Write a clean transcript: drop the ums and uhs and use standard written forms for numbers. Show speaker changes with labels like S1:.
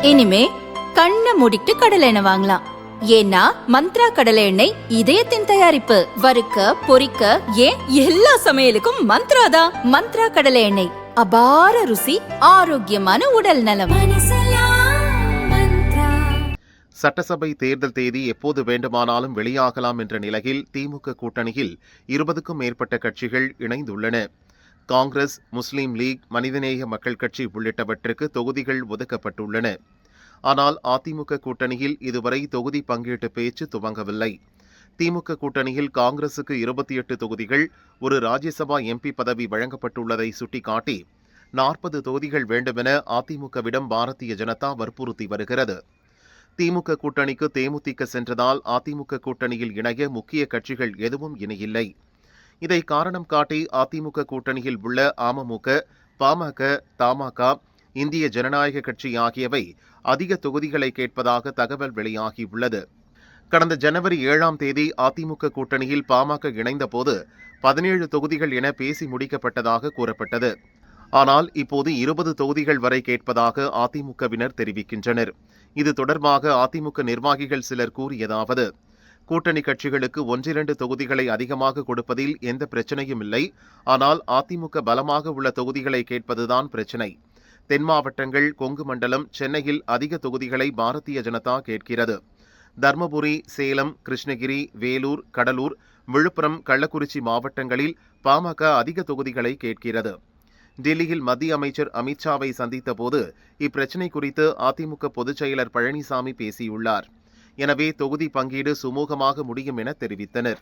S1: இனிமே கண்ணை மூடிட்டு கடலை எண்ணெய் வாங்கலாம். ஏன்னா மந்த்ரா கடலை எண்ணெய் இதயத்தின் தயாரிப்பு. வறுக்க பொரிக்க ஏன் எல்லா சமையலுக்கும் மந்த்ரா தான். மந்த்ரா கடலை எண்ணெய், அபார ருசி, ஆரோக்கியமான உடல் நலம்.
S2: சட்டசபை தேர்தல் தேதி எப்போது வேண்டுமானாலும் வெளியாகலாம் என்ற நிலையில் திமுக கூட்டணியில் 20க்கும் மேற்பட்ட கட்சிகள் இணைந்துள்ளன. காங்கிரஸ், முஸ்லீம் லீக், மனிதநேய மக்கள் கட்சி உள்ளிட்டவற்றுக்கு தொகுதிகள் ஒதுக்கப்பட்டுள்ளன. ஆனால் அதிமுக கூட்டணியில் இதுவரை தொகுதி பங்கீட்டு பேச்சு துவங்கவில்லை. திமுக கூட்டணியில் காங்கிரசுக்கு 28 தொகுதிகள், ஒரு ராஜ்யசபா எம்பி பதவி வழங்கப்பட்டுள்ளதை சுட்டிக்காட்டி 40 தொகுதிகள் வேண்டுமென அதிமுகவிடம் பாரதிய ஜனதா வற்புறுத்தி வருகிறது. திமுக கூட்டணிக்கு தேமுதிக சென்றதால் அதிமுக கூட்டணியில் இணைய முக்கிய கட்சிகள் எதுவும் இணையில்லை. இதை காரணம் காட்டி அதிமுக கூட்டணியில் உள்ள அமமுக, பாமக, தமாக, இந்திய ஜனநாயக கட்சி ஆகியவை அதிக தொகுதிகளை கேட்பதாக தகவல் வெளியாகியுள்ளது. கடந்த ஜனவரி 7ஆம் தேதி அதிமுக கூட்டணியில் பாமக இணைந்தபோது 17 தொகுதிகள் என பேசி முடிக்கப்பட்டதாக கூறப்பட்டது. ஆனால் இப்போது 20 தொகுதிகள் வரை கேட்பதாக அதிமுகவினர் தெரிவிக்கின்றனர். இது தொடர்பாக அதிமுக நிர்வாகிகள் சிலர் கூறியதாவது: கூட்டணி கட்சிகளுக்கு 1-2 தொகுதிகளை அதிகமாக கொடுப்பதில் எந்த பிரச்சனையும் இல்லை. ஆனால் அதிமுக பலமாக உள்ள தொகுதிகளை கேட்பதுதான் பிரச்சினை. தென் மாவட்டங்கள், கொங்கு மண்டலம், சென்னையில் அதிக தொகுதிகளை பாரதிய ஜனதா கேட்கிறது. தர்மபுரி, சேலம், கிருஷ்ணகிரி, வேலூர், கடலூர், விழுப்புரம், கள்ளக்குறிச்சி மாவட்டங்களில் பாமக அதிக தொகுதிகளை கேட்கிறது. டெல்லியில் மத்திய அமைச்சர் அமித்ஷாவை சந்தித்த போது இப்பிரச்சினை குறித்து அதிமுக பொதுச் செயலர் பழனிசாமி பேசியுள்ளார். எனவே தொகுதி பங்கீடு சுமூகமாக முடியும் என தெரிவித்தனர்.